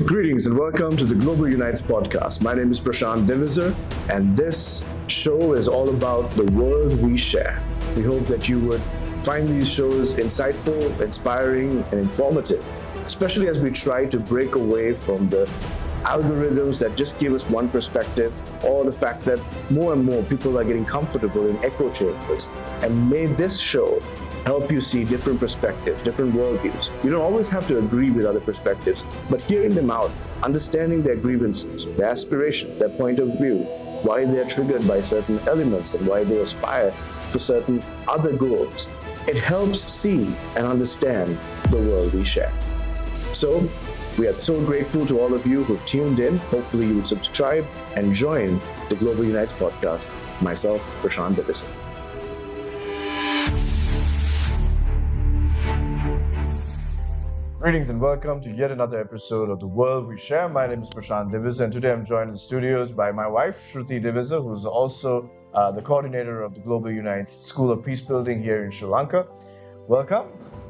Greetings and welcome to the Global Unites podcast. My name is Prashant Divisar, and this show is all about the world we share. We hope that you would find these shows insightful, inspiring, and informative, especially as we try to break away from the algorithms that just give us one perspective, or the fact that more and more people are getting comfortable in echo chambers. And may this show help you see different perspectives, different worldviews. You don't always have to agree with other perspectives, but hearing them out, understanding their grievances, their aspirations, their point of view, why they're triggered by certain elements and why they aspire for certain other goals, it helps see and understand the world we share. So, we are so grateful to all of you who've tuned in. Hopefully you will subscribe and join the Global Unites podcast. Myself, Prashant Divisar. Greetings and welcome to yet another episode of The World We Share. My name is Prashant Divisar, and today I'm joined in the studios by my wife, Shruti Divisar, who's also the coordinator of the Global Unites School of Peacebuilding here in Sri Lanka. Welcome.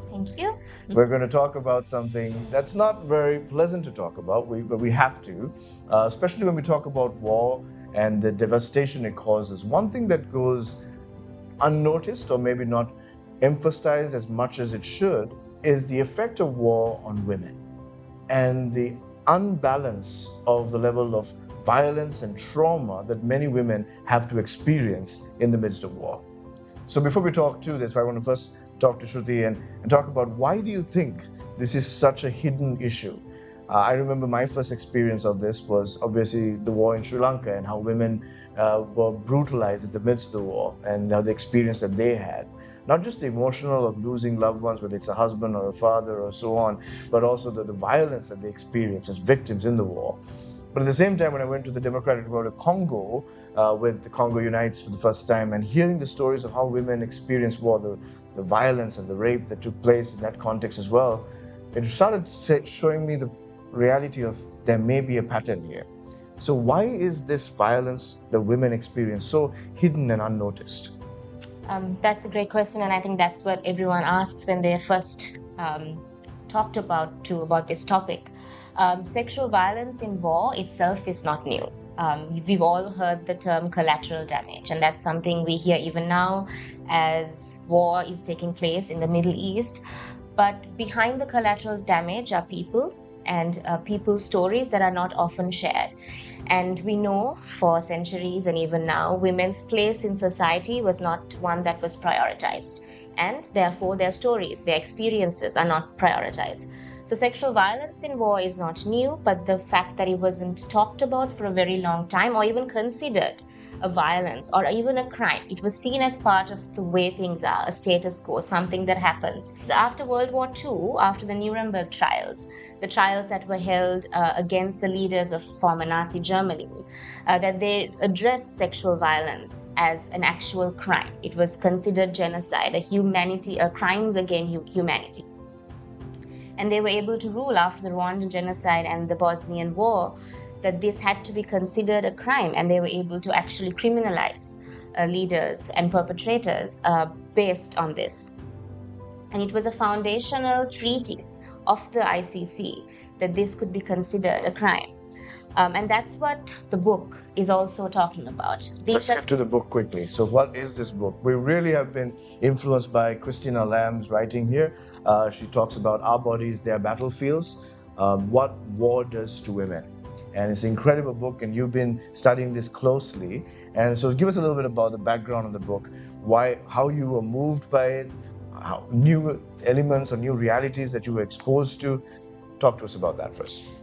Thank you. We're going to talk about something that's not very pleasant to talk about, but we have to, especially when we talk about war and the devastation it causes. One thing that goes unnoticed, or maybe not emphasized as much as it should, is the effect of war on women and the unbalance of the level of violence and trauma that many women have to experience in the midst of war. So before we talk to this, I want to first talk to Shruti and talk about why do you think this is such a hidden issue? I remember my first experience of this was obviously the war in Sri Lanka and how women were brutalized in the midst of the war and the experience that they had. Not just the emotional of losing loved ones, whether it's a husband or a father or so on, but also the violence that they experience as victims in the war. But at the same time, when I went to the Democratic Republic of Congo with the Congo Unites for the first time and hearing the stories of how women experience war, the violence and the rape that took place in that context as well, it started showing me the reality of there may be a pattern here. So why is this violence that women experience so hidden and unnoticed? That's a great question, and I think that's what everyone asks when they first talked about this topic. Sexual violence in war itself is not new. We've all heard the term collateral damage, and that's something we hear even now as war is taking place in the Middle East. But behind the collateral damage are people and people's stories that are not often shared. And we know for centuries and even now, women's place in society was not one that was prioritized. And therefore, their stories, their experiences are not prioritized. So sexual violence in war is not new, but the fact that it wasn't talked about for a very long time or even considered a violence or even a crime. It was seen as part of the way things are, a status quo, something that happens. So after World War II, after the Nuremberg trials, the trials that were held against the leaders of former Nazi Germany, that they addressed sexual violence as an actual crime. It was considered genocide, crimes against humanity. And they were able to rule after the Rwandan genocide and the Bosnian War that this had to be considered a crime, and they were able to actually criminalize leaders and perpetrators based on this. And it was a foundational treatise of the ICC that this could be considered a crime. And that's what the book is also talking about. Let's get to the book quickly. So what is this book? We really have been influenced by Christina Lamb's writing here. She talks about our bodies, their battlefiels, what war does to women. And it's an incredible book, and you've been studying this closely. And so give us a little bit about the background of the book, how you were moved by it, how new elements or new realities that you were exposed to. Talk to us about that first.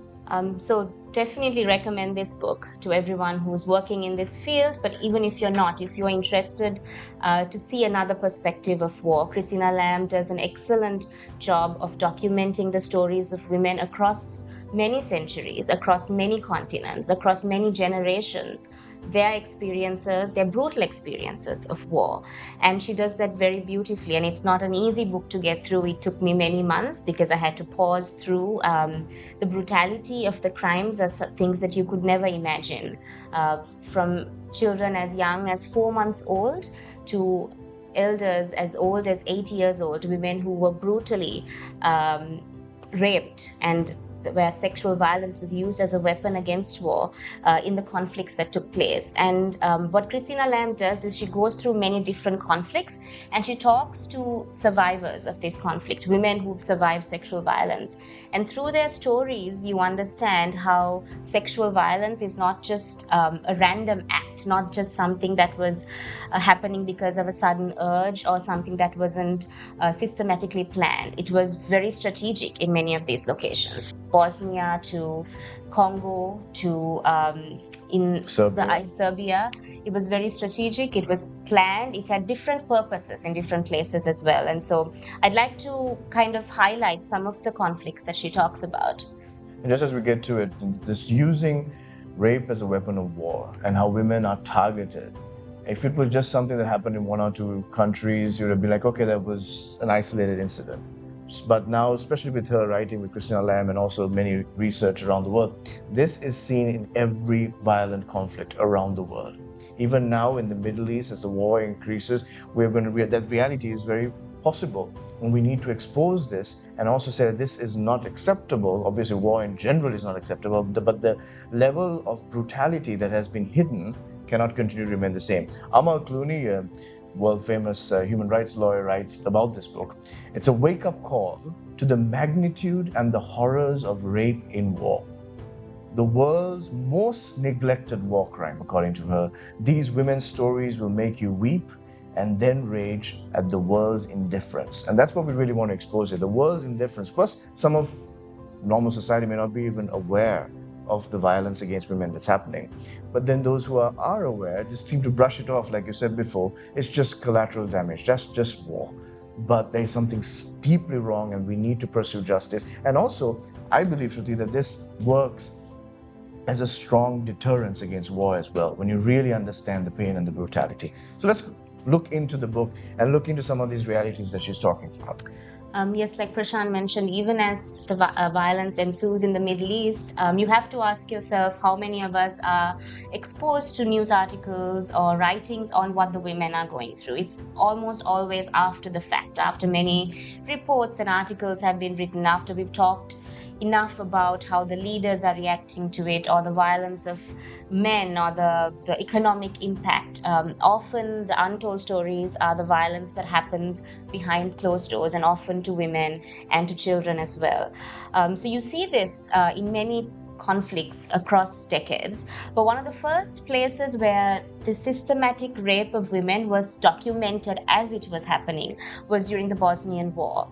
So definitely recommend this book to everyone who's working in this field, but even if you're not, if you're interested to see another perspective of war, Christina Lamb does an excellent job of documenting the stories of women across many centuries, across many continents, across many generations, their experiences, their brutal experiences of war. And she does that very beautifully. And it's not an easy book to get through. It took me many months because I had to pause through the brutality of the crimes as things that you could never imagine. From children as young as 4 months old to elders as old as 80 years old, women who were brutally raped and where sexual violence was used as a weapon against war in the conflicts that took place. And what Christina Lamb does is she goes through many different conflicts and she talks to survivors of this conflict, women who've survived sexual violence. And through their stories, you understand how sexual violence is not just a random act, not just something that was happening because of a sudden urge or something that wasn't systematically planned. It was very strategic in many of these locations. Bosnia to Congo to in Serbia. It was very strategic. It was planned. It had different purposes in different places as well. And so I'd like to kind of highlight some of the conflicts that she talks about. And just as we get to it, this using rape as a weapon of war and how women are targeted. If it was just something that happened in one or two countries, you would be like, okay, that was an isolated incident. But now, especially with her writing with Christina Lamb and also many research around the world, this is seen in every violent conflict around the world. Even now in the Middle East, as the war increases, that reality is very possible. And we need to expose this and also say that this is not acceptable. Obviously, war in general is not acceptable, but the level of brutality that has been hidden cannot continue to remain the same. Amal Clooney, a world-famous human rights lawyer, writes about this book. It's a wake-up call to the magnitude and the horrors of rape in war. The world's most neglected war crime, according to her. These women's stories will make you weep and then rage at the world's indifference. And that's what we really want to expose here, the world's indifference. Plus, some of normal society may not be even aware of the violence against women that's happening. But then those who are aware just seem to brush it off, like you said before. It's just collateral damage, just war. But there's something deeply wrong and we need to pursue justice. And also, I believe, Shruti, that this works as a strong deterrence against war as well, when you really understand the pain and the brutality. So let's look into the book and look into some of these realities that she's talking about. Yes, like Prashant mentioned, even as the violence ensues in the Middle East, you have to ask yourself how many of us are exposed to news articles or writings on what the women are going through. It's almost always after the fact, after many reports and articles have been written, after we've talked enough about how the leaders are reacting to it, or the violence of men, or the economic impact. Often the untold stories are the violence that happens behind closed doors, and often to women and to children as well. So you see this in many conflicts across decades. But one of the first places where the systematic rape of women was documented as it was happening was during the Bosnian War.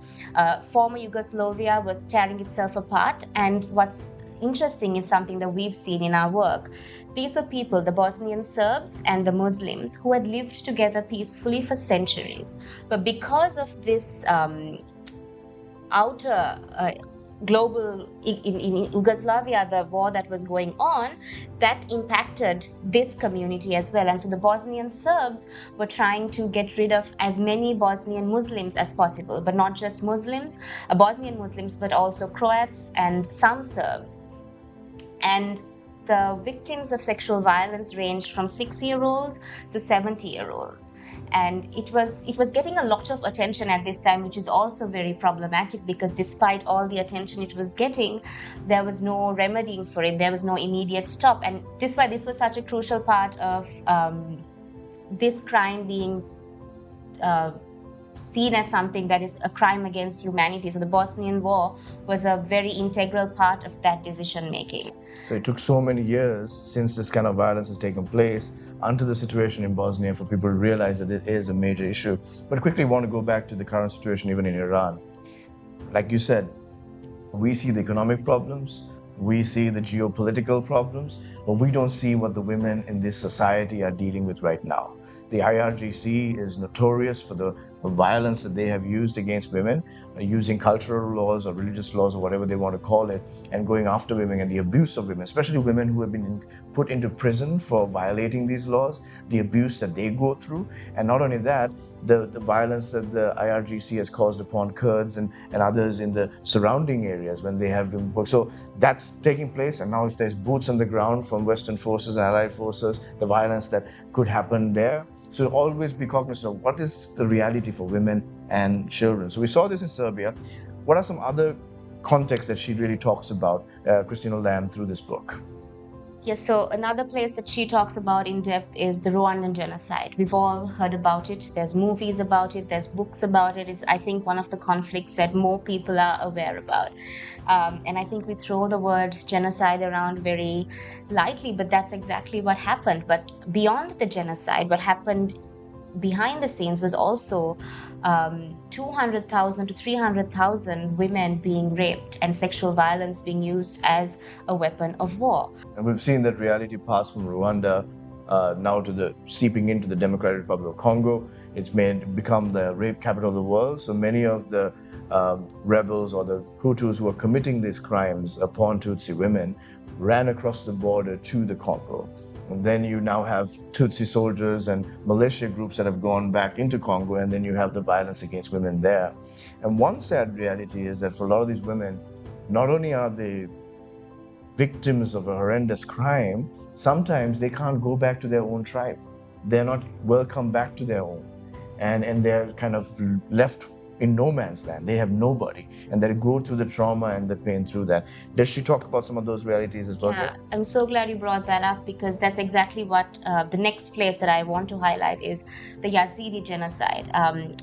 Former Yugoslavia was tearing itself apart, and what's interesting is something that we've seen in our work. These were people, the Bosnian Serbs and the Muslims, who had lived together peacefully for centuries. But because of this outer global, in Yugoslavia, the war that was going on, that impacted this community as well. And so the Bosnian Serbs were trying to get rid of as many Bosnian Muslims as possible, but not just Muslims, Bosnian Muslims, but also Croats and some Serbs. And the victims of sexual violence ranged from 6-year-olds to 70-year-olds. And it was getting a lot of attention at this time, which is also very problematic, because despite all the attention it was getting, there was no remedying for it. There was no immediate stop. And this was such a crucial part of this crime being seen as something that is a crime against humanity. So the Bosnian War was a very integral part of that decision making. So it took so many years since this kind of violence has taken place until the situation in Bosnia for people to realize that it is a major issue. But quickly want to go back to the current situation even in Iran. Like you said, we see the economic problems, we see the geopolitical problems, but we don't see what the women in this society are dealing with right now. The IRGC is notorious for the violence that they have used against women, using cultural laws or religious laws or whatever they want to call it, and going after women and the abuse of women, especially women who have been put into prison for violating these laws, the abuse that they go through. And not only that, the violence that the IRGC has caused upon Kurds and others in the surrounding areas when they have been worked. So that's taking place. And now if there's boots on the ground from Western forces and allied forces, the violence that could happen there. So always be cognizant of what is the reality for women and children. So we saw this in Serbia. What are some other context that she really talks about, Christina Lamb, through this book. Yes, so another place that she talks about in depth is the Rwandan genocide. We've all heard about it. There's movies about it. There's books about it. It's, I think, one of the conflicts that more people are aware about. And I think we throw the word genocide around very lightly, but that's exactly what happened. But beyond the genocide, what happened behind the scenes was also 200,000 to 300,000 women being raped and sexual violence being used as a weapon of war. And we've seen that reality pass from Rwanda now to the seeping into the Democratic Republic of Congo. It's become the rape capital of the world. So many of the rebels or the Hutus who are committing these crimes upon Tutsi women ran across the border to the Congo. And then you now have Tutsi soldiers and militia groups that have gone back into Congo, and then you have the violence against women there. And one sad reality is that for a lot of these women, not only are they victims of a horrendous crime, sometimes they can't go back to their own tribe. They're not welcome back to their own. And they're kind of left in no man's land. They have nobody, and they go through the trauma and the pain through that. Does she talk about some of those realities as well? Yeah, I'm so glad you brought that up, because that's exactly what the next place that I want to highlight is the Yazidi genocide.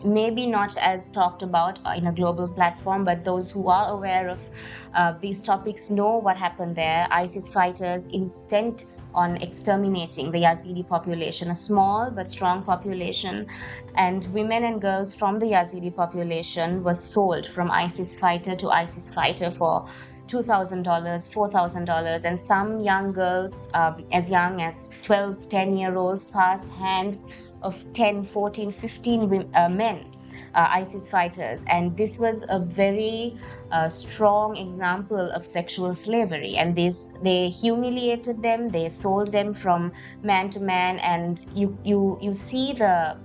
Maybe not as talked about in a global platform, but those who are aware of these topics know what happened there. ISIS fighters intent on exterminating the Yazidi population, a small but strong population, and women and girls from the Yazidi population were sold from ISIS fighter to ISIS fighter for $2,000, $4,000, and some young girls as young as 12, 10-year-olds passed hands of 10, 14, 15 men, ISIS fighters. And this was a very strong example of sexual slavery. And they humiliated them, they sold them from man to man. And you see the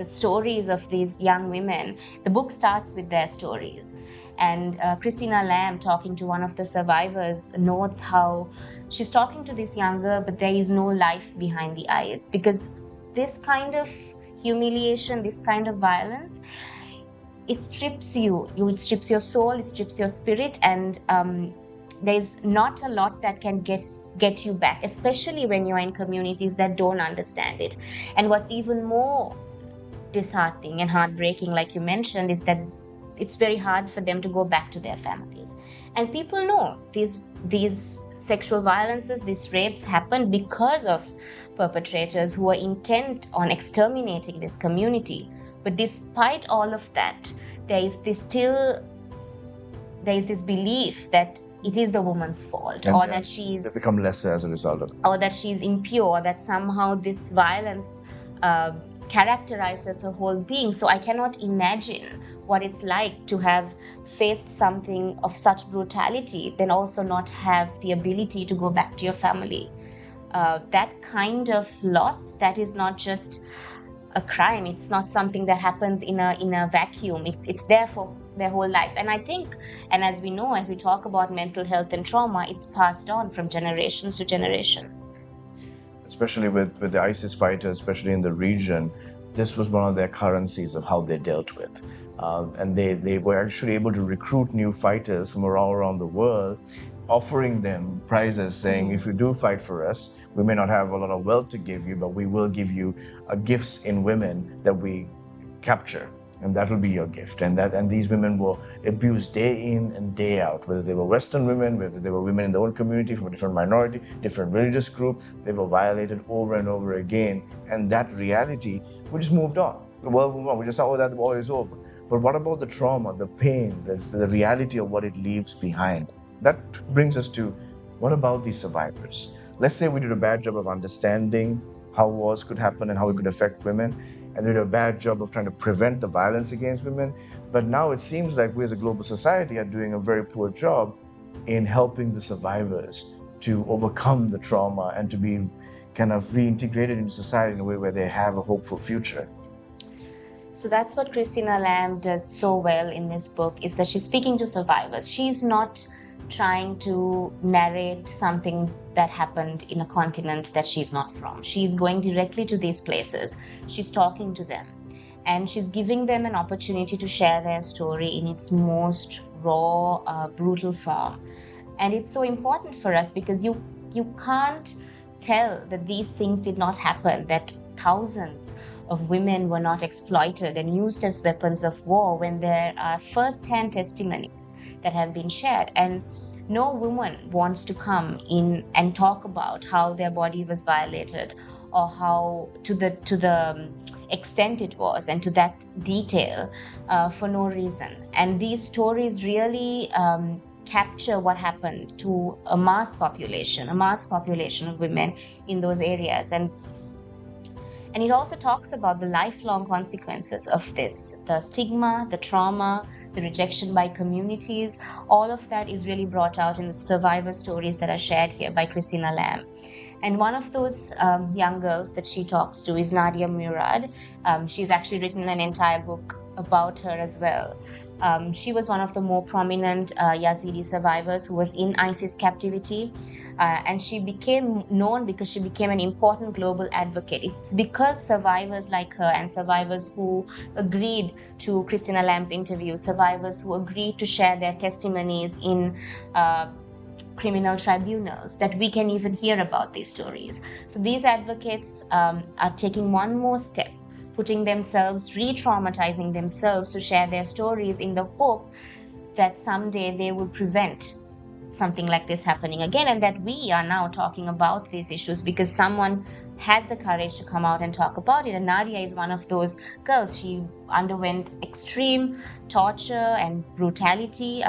stories of these young women. The book starts with their stories. And Christina Lamb, talking to one of the survivors, notes how she's talking to this young girl, but there is no life behind the eyes, because this kind of humiliation, this kind of violence, it strips you. It strips your soul, it strips your spirit, and there's not a lot that can get you back, especially when you're in communities that don't understand it. And what's even more disheartening and heartbreaking, like you mentioned, is that it's very hard for them to go back to their families. And people know these sexual violences, these rapes happen because of perpetrators who are intent on exterminating this community. But despite all of that, there is this belief that it is the woman's fault, and or that they become lesser as a result of it, or that she's impure, or that somehow this violence characterizes her whole being. So I cannot imagine what it's like to have faced something of such brutality, then also not have the ability to go back to your family. That kind of loss, that is not just a crime. It's not something that happens in a vacuum. It's there for their whole life. And I think, and as we know, as we talk about mental health and trauma, it's passed on from generations to generation. Especially with the ISIS fighters, especially in the region, this was one of their currencies of how they dealt with. And they were actually able to recruit new fighters from around the world, offering them prizes, saying, if you do fight for us, we may not have a lot of wealth to give you, but we will give you gifts in women that we capture, and that will be your gift. And these women were abused day in and day out, whether they were Western women, whether they were women in their own community from a different minority, different religious group, they were violated over and over again. And that reality, we just moved on. The world moved on. We just thought, oh, that war is over. But what about the trauma, the pain, the reality of what it leaves behind? That brings us to, what about these survivors? Let's say we did a bad job of understanding how wars could happen and how it could affect women, and we did a bad job of trying to prevent the violence against women. But now it seems like we as a global society are doing a very poor job in helping the survivors to overcome the trauma and to be kind of reintegrated into society in a way where they have a hopeful future. So that's what Christina Lamb does so well in this book, is that she's speaking to survivors. She's not trying to narrate something that happened in a continent that she's not from. She's going directly to these places. She's talking to them. and she's giving them an opportunity to share their story in its most raw, brutal form. And it's so important for us because you can't tell that these things did not happen, that thousands of women were not exploited and used as weapons of war, when there are first-hand testimonies that have been shared. And no woman wants to come in and talk about how their body was violated, or how to the extent it was, and to that detail, for no reason. And these stories really capture what happened to a mass population of women in those areas. And it also talks about the lifelong consequences of this, the stigma, the trauma, the rejection by communities. All of that is really brought out in the survivor stories that are shared here by Christina Lamb. And one of those young girls that she talks to is Nadia Murad. She's actually written an entire book about her as well. She was one of the more prominent Yazidi survivors who was in ISIS captivity. And she became known because she became an important global advocate. It's because survivors like her, and survivors who agreed to Christina Lamb's interview, survivors who agreed to share their testimonies in criminal tribunals, that we can even hear about these stories. So these advocates are taking one more step, putting themselves, re-traumatizing themselves to share their stories in the hope that someday they will prevent something like this happening again, and that we are now talking about these issues because someone had the courage to come out and talk about it. And Nadia is one of those girls. She underwent extreme torture and brutality,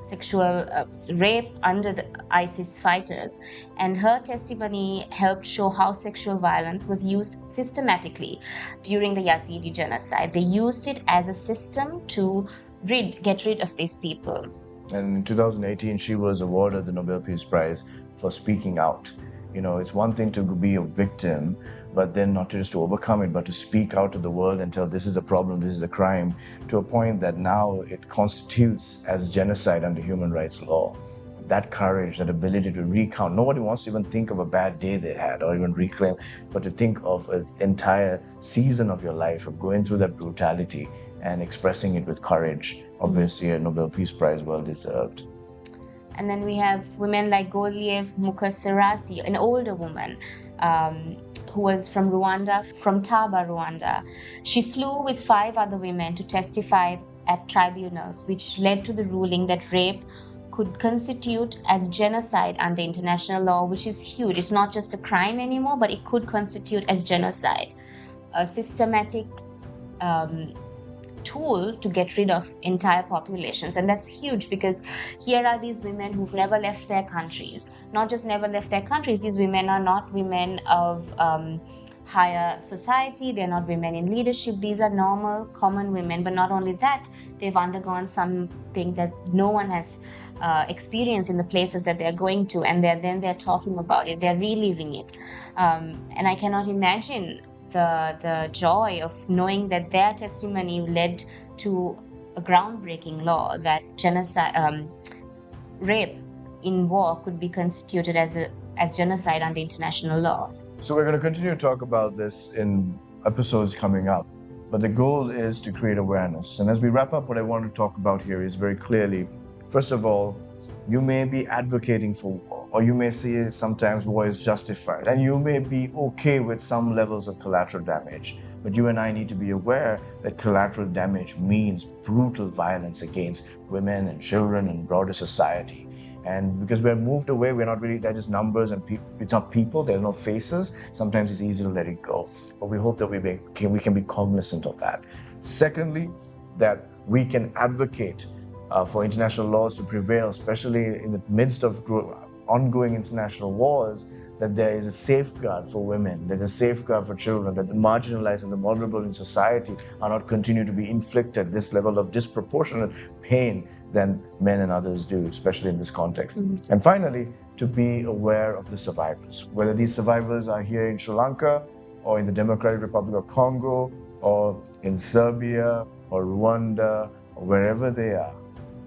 sexual rape under the ISIS fighters, and her testimony helped show how sexual violence was used systematically during the Yazidi genocide. They used it as a system to get rid of these people. And in 2018, she was awarded the Nobel Peace Prize for speaking out. You know, it's one thing to be a victim, but then not just to overcome it, but to speak out to the world and tell this is a problem, this is a crime, to a point that now it constitutes as genocide under human rights law. That courage, that ability to recount. Nobody wants to even think of a bad day they had or even reclaim, but to think of an entire season of your life of going through that brutality and expressing it with courage. Obviously, a Nobel Peace Prize well deserved. And then we have women like Godliev Mukasarasi, an older woman who was from Rwanda, from Taba, Rwanda. She flew with 5 other women to testify at tribunals, which led to the ruling that rape could constitute as genocide under international law, which is huge. It's not just a crime anymore, but it could constitute as genocide, a systematic tool to get rid of entire populations. And that's huge, because here are these women who've never left their countries. Not just never left their countries, these women are not women of higher society, they're not women in leadership, these are normal, common women. But not only that, they've undergone something that no one has experienced in the places that they're going to, and they're talking about it, they're reliving it. And I cannot imagine the joy of knowing that their testimony led to a groundbreaking law that genocide, rape in war could be constituted as genocide under international law. So we're going to continue to talk about this in episodes coming up, but the goal is to create awareness. And as we wrap up, what I want to talk about here is very clearly, first of all, you may be advocating for war, or you may say sometimes war is justified, and you may be okay with some levels of collateral damage. But you and I need to be aware that collateral damage means brutal violence against women and children and broader society. And because we're moved away, we're not really, they're just numbers and it's not people, there are no faces. Sometimes it's easy to let it go. But we hope that we can be cognizant of that. Secondly, that we can advocate for international laws to prevail, especially in the midst of ongoing international wars, that there is a safeguard for women, there's a safeguard for children, that the marginalized and the vulnerable in society are not continue to be inflicted this level of disproportionate pain than men and others do, especially in this context. Mm-hmm. And finally, to be aware of the survivors, whether these survivors are here in Sri Lanka or in the Democratic Republic of Congo or in Serbia or Rwanda or wherever they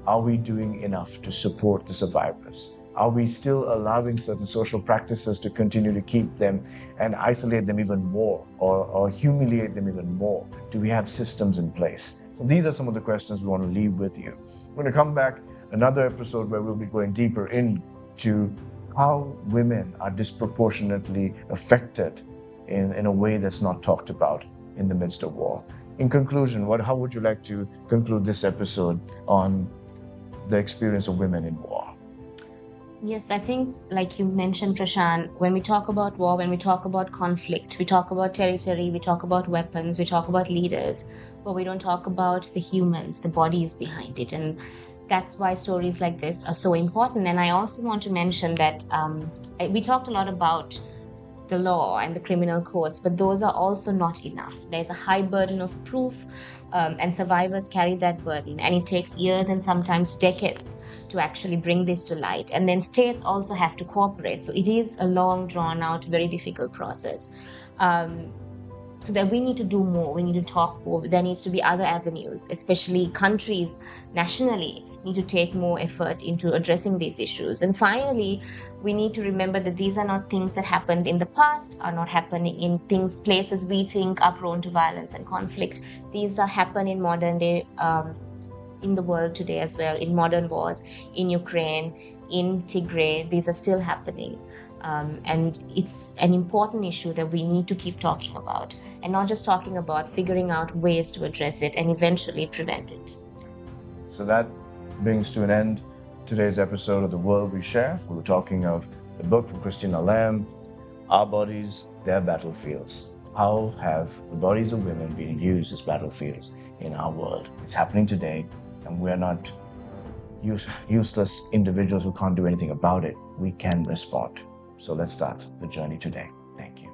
are we doing enough to support the survivors? Are we still allowing certain social practices to continue to keep them and isolate them even more, or humiliate them even more? Do we have systems in place? So these are some of the questions we want to leave with you. We're going to come back another episode where we'll be going deeper into how women are disproportionately affected in a way that's not talked about in the midst of war. In conclusion, how would you like to conclude this episode on the experience of women in war? Yes, I think, like you mentioned, Prashant, when we talk about war, when we talk about conflict, we talk about territory, we talk about weapons, we talk about leaders, but we don't talk about the humans, the bodies behind it. And that's why stories like this are so important. And I also want to mention that we talked a lot about the law and the criminal codes, but those are also not enough. There's a high burden of proof, and survivors carry that burden, and it takes years and sometimes decades to actually bring this to light. And then states also have to cooperate. So it is a long, drawn out, very difficult process. So that we need to do more, we need to talk more. There needs to be other avenues, especially countries nationally need to take more effort into addressing these issues. And finally, we need to remember that these are not things that happened in the past, are not happening in places we think are prone to violence and conflict. These are happen in modern day, in the world today as well, in modern wars, in Ukraine, in Tigray. These are still happening. And it's an important issue that we need to keep talking about, and not just talking about, figuring out ways to address it and eventually prevent it. So that brings to an end today's episode of The World We Share. We were talking of the book from Christina Lamb, Our Bodies, Their Battlefields. How have the bodies of women been used as battlefields in our world? It's happening today, and we're not useless individuals who can't do anything about it. We can respond. So let's start the journey today. Thank you.